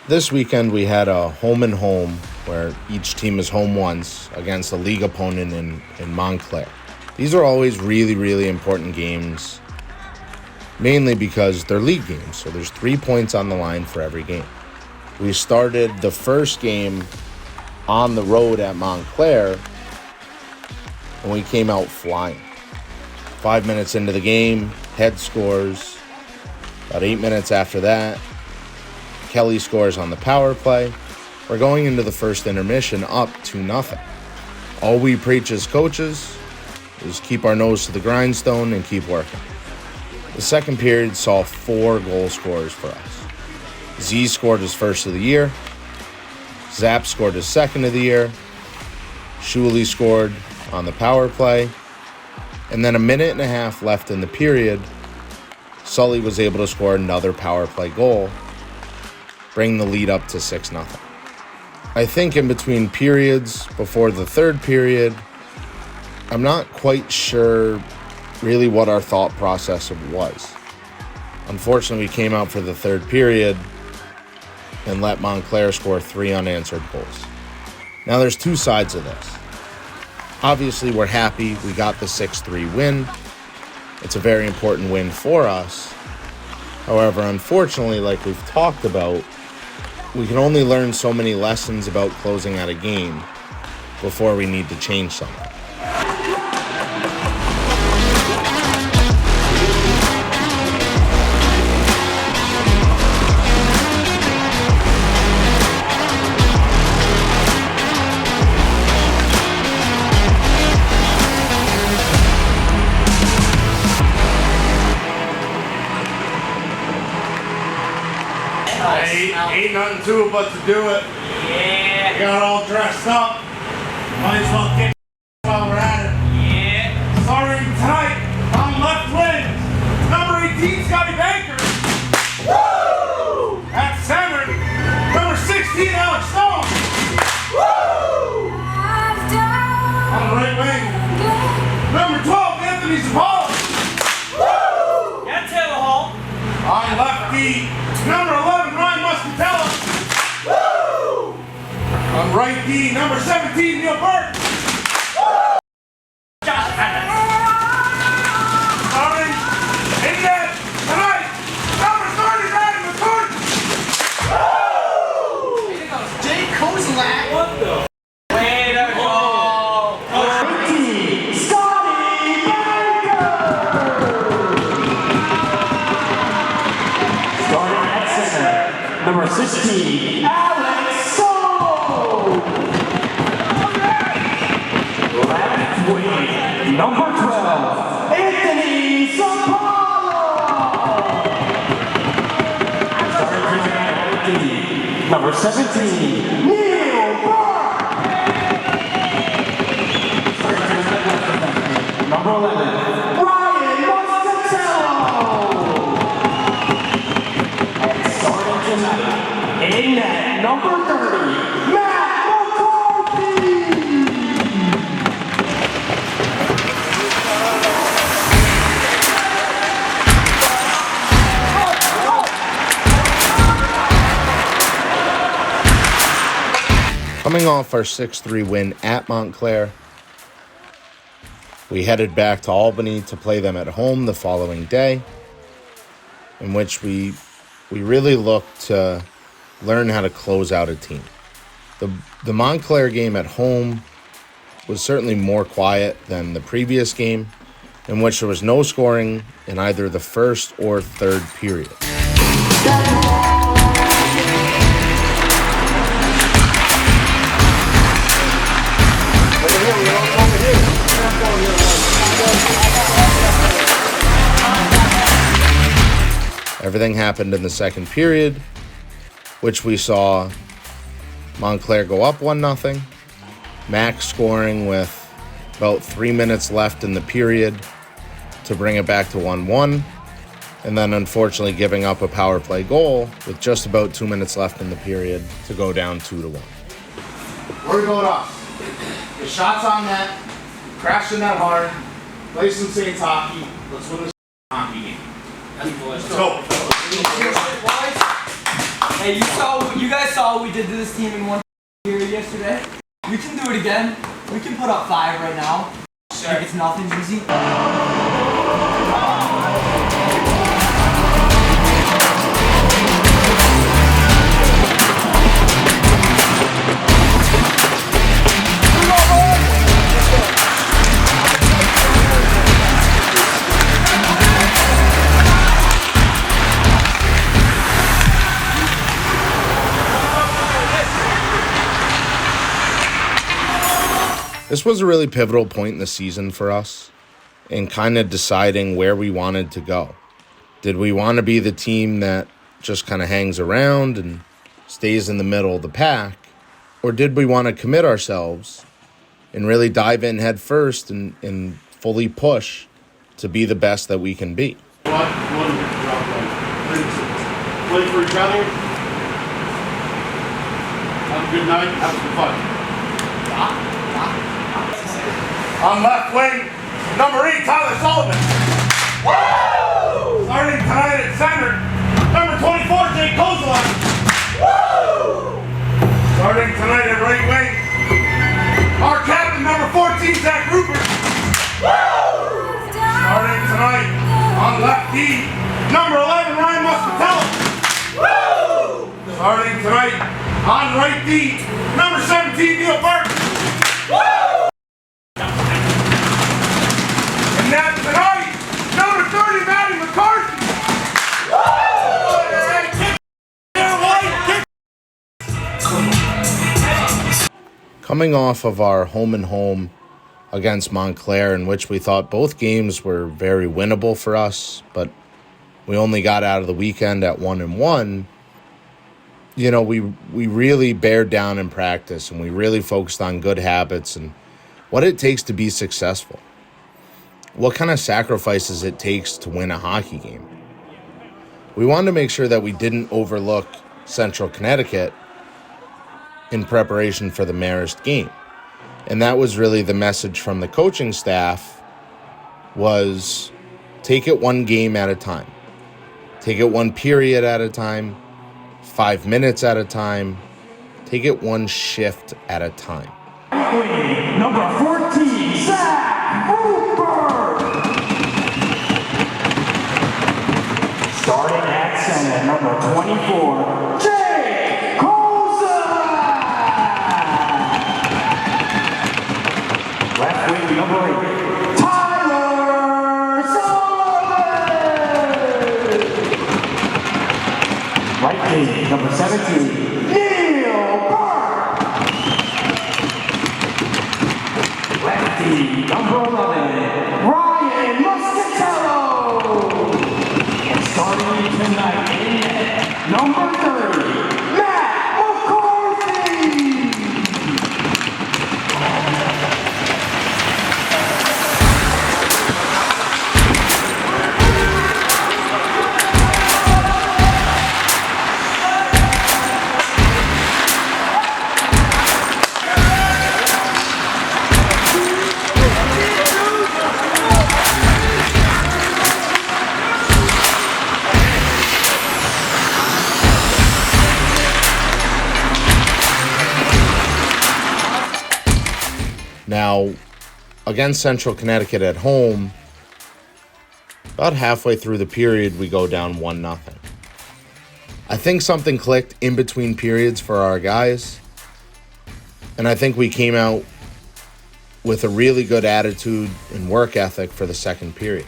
This weekend we had a home and home where each team is home once against a league opponent in Montclair. These are always really, really important games, mainly because they're league games, so there's 3 points on the line for every game. We started the first game on the road at Montclair, and we came out flying. 5 minutes into the game, Head scores. About 8 minutes after that, Kelly scores on the power play. We're going into the first intermission up 2-0. All we preach as coaches is keep our nose to the grindstone and keep working. The second period saw 4 goal scorers for us. Z scored his first of the year. Zapp scored his second of the year. Shuley scored on the power play. And then 1.5 minutes left in the period, Sully was able to score another power play goal, bring the lead up to 6-0. I think in between periods, before the third period, I'm not quite sure really what our thought process was. Unfortunately, we came out for the third period and let Montclair score 3 unanswered goals. Now there's 2 sides of this. Obviously, we're happy we got the 6-3 win. It's a very important win for us. However, unfortunately, like we've talked about, we can only learn so many lessons about closing out a game before we need to change something. Ain't nothing to it but to do it. Yeah. We got all dressed up. Might as well kick while we're at it. Yeah. Starting tonight on left wing, number 18, Scotty Baker. Woo! At center, number 16, Alex Stone. Woo! On the right wing, number 12, Anthony Zapala. Woo! Yeah, Taylor Hall. On lefty, number 11, Ryan Muscatella. Woo! On right D, number 17, Neil Burke. Woo! Josh Pettis. Starting in net tonight, number 30, Ryan McCourt. Woo! Jay Kozlak. What the? Way to go. Number 16, Alex Stone. Left wing, number 12, Anthony Zapala. Starting for number 17, Neil Burke. Starting for number 11, Ryan Muscatello. In net, number 30, Matt McCarthy! Coming off our 6-3 win at Montclair, we headed back to Albany to play them at home the following day, in which we really looked to learn how to close out a team. The Montclair game at home was certainly more quiet than the previous game, in which there was no scoring in either the first or third period. Everything happened in the second period, which we saw Montclair go up 1-0, Max scoring with about 3 minutes left in the period to bring it back to 1-1, and then unfortunately giving up a power play goal with just about 2 minutes left in the period to go down 2-1. We're going up. The shot's on net, crashing that hard, play some Saints hockey, let's win this hockey game. Let's go. Hey, you guys saw what we did to this team in one period yesterday? We can do it again. We can put up 5 right now. Like it's nothing easy. This was a really pivotal point in the season for us in kind of deciding where we wanted to go. Did we want to be the team that just kind of hangs around and stays in the middle of the pack? Or did we want to commit ourselves and really dive in head first and fully push to be the best that we can be? Play for each other. Have a good night. Have some fun. On left wing, number 8, Tyler Sullivan. Woo! Starting tonight at center, number 24, Jake Kozlak. Woo! Starting tonight at right wing, our captain, number 14, Zach Rupert. Woo! Starting tonight on left D, number 11, Ryan Muscatello. Woo! Starting tonight on right D, number 17, Neil Burke. Woo! And that's tonight, number 30, Matty McCarthy. Coming off of our home and home against Montclair, in which we thought both games were very winnable for us, but we only got out of the weekend at 1-1. You know, we really bared down in practice, and we really focused on good habits and what it takes to be successful. What kind of sacrifices it takes to win a hockey game. We wanted to make sure that we didn't overlook Central Connecticut in preparation for the Marist game. And that was really the message from the coaching staff, was take it one game at a time. Take it one period at a time, 5 minutes at a time. Take it one shift at a time. Number 14, Zach Rupert. Starting at center, number 24, Jake Kozlak. Left wing, number 8, Tyler Sullivan. Right wing, number 17, Neil Burke. Lefty, number 11, Ryan Muscatello. And starting tonight in net, number 30, Matt McCarthy. Now, against Central Connecticut at home, about halfway through the period, we go down 1-0. I think something clicked in between periods for our guys, and I think we came out with a really good attitude and work ethic for the second period.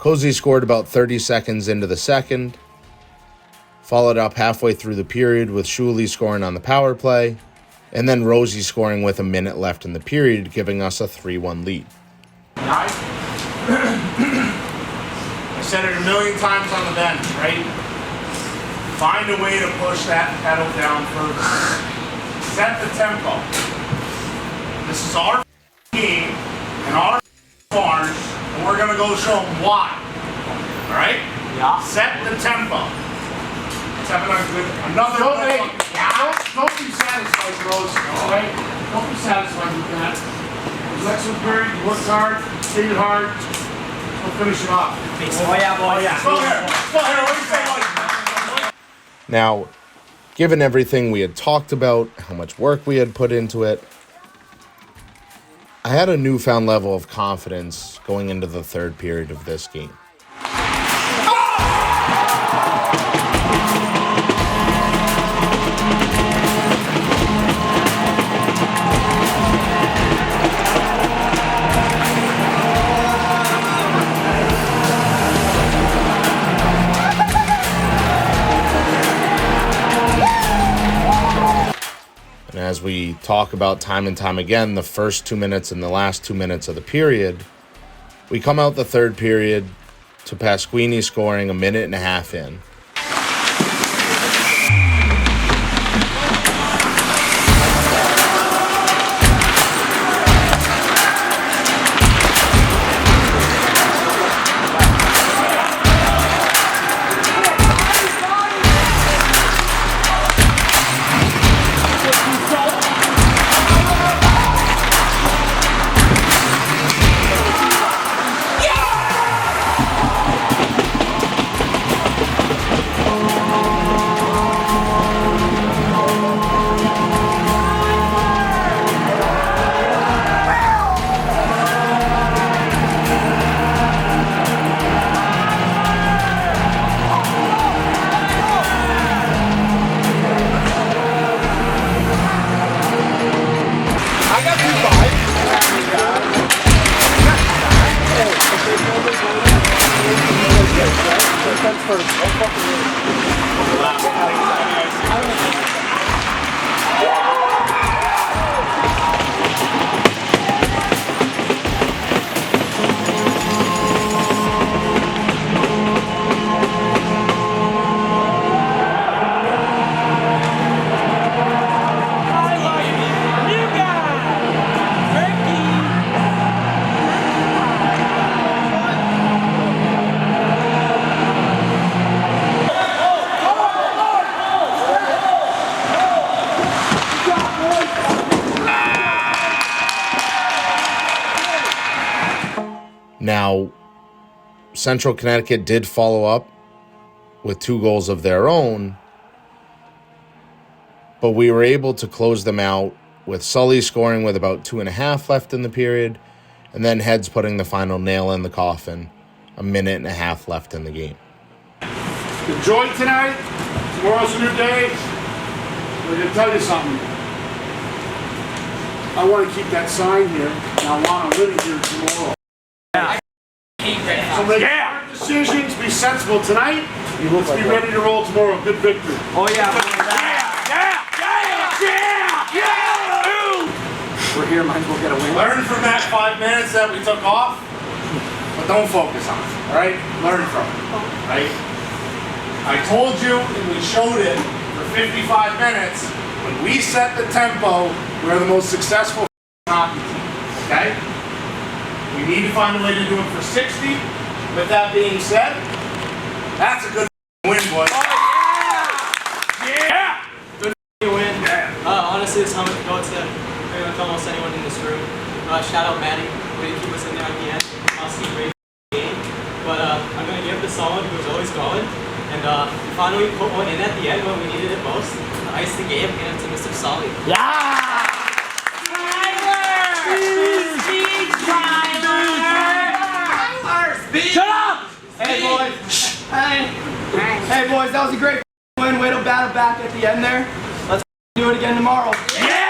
Cozy scored about 30 seconds into the second, followed up halfway through the period with Shuley scoring on the power play, and then Rosie scoring with a minute left in the period, giving us a 3-1 lead. I said it a million times on the bench, right? Find a way to push that pedal down further. Set the tempo. This is our game and our barns, and we're gonna go show them why. All right? Yeah. Set the tempo. Let's have another. Don't be satisfied, Rose. All right? Don't be satisfied with that. It was excellent period. You worked hard, skated hard. We'll finish it off. Oh yeah, boy. Go here. What do you say, like? Now, given everything we had talked about, how much work we had put into it, I had a newfound level of confidence going into the third period of this game. And as we talk about time and time again, the first 2 minutes and the last 2 minutes of the period, we come out the third period to Pasquini scoring a minute and a half in. Now, Central Connecticut did follow up with 2 goals of their own, but we were able to close them out with Sully scoring with about 2.5 left in the period, and then Heads putting the final nail in the coffin, a minute and a half left in the game. Enjoy tonight. Tomorrow's a new day. We're going to tell you something. I want to keep that sign here, and I want to live here tomorrow. So make hard decisions, be sensible tonight. Let's be ready to roll tomorrow. Good victory. Oh yeah. We're here, might as well get a win. Learn from that 5 minutes that we took off, but don't focus on it, all right? Learn from it, right? I told you, and we showed it for 55 minutes, when we set the tempo, we're the most successful hockey team, okay? We need to find a way to do it for 60. With that being said, that's a good win, boys. Oh, yeah! Good win. Yeah. Honestly, this helmet could go to pretty much almost anyone in this room. Shout out Maddie, way to keep us in there at the end. I'll see great game. But I'm going to give this someone who's always going. And we finally put one in at the end when we needed it most. Ice the game, and to Mr. Sully. Yeah! Shut up! Hey boys! Hey boys, that was a great win. Way to battle back at the end there. Let's do it again tomorrow. Yeah!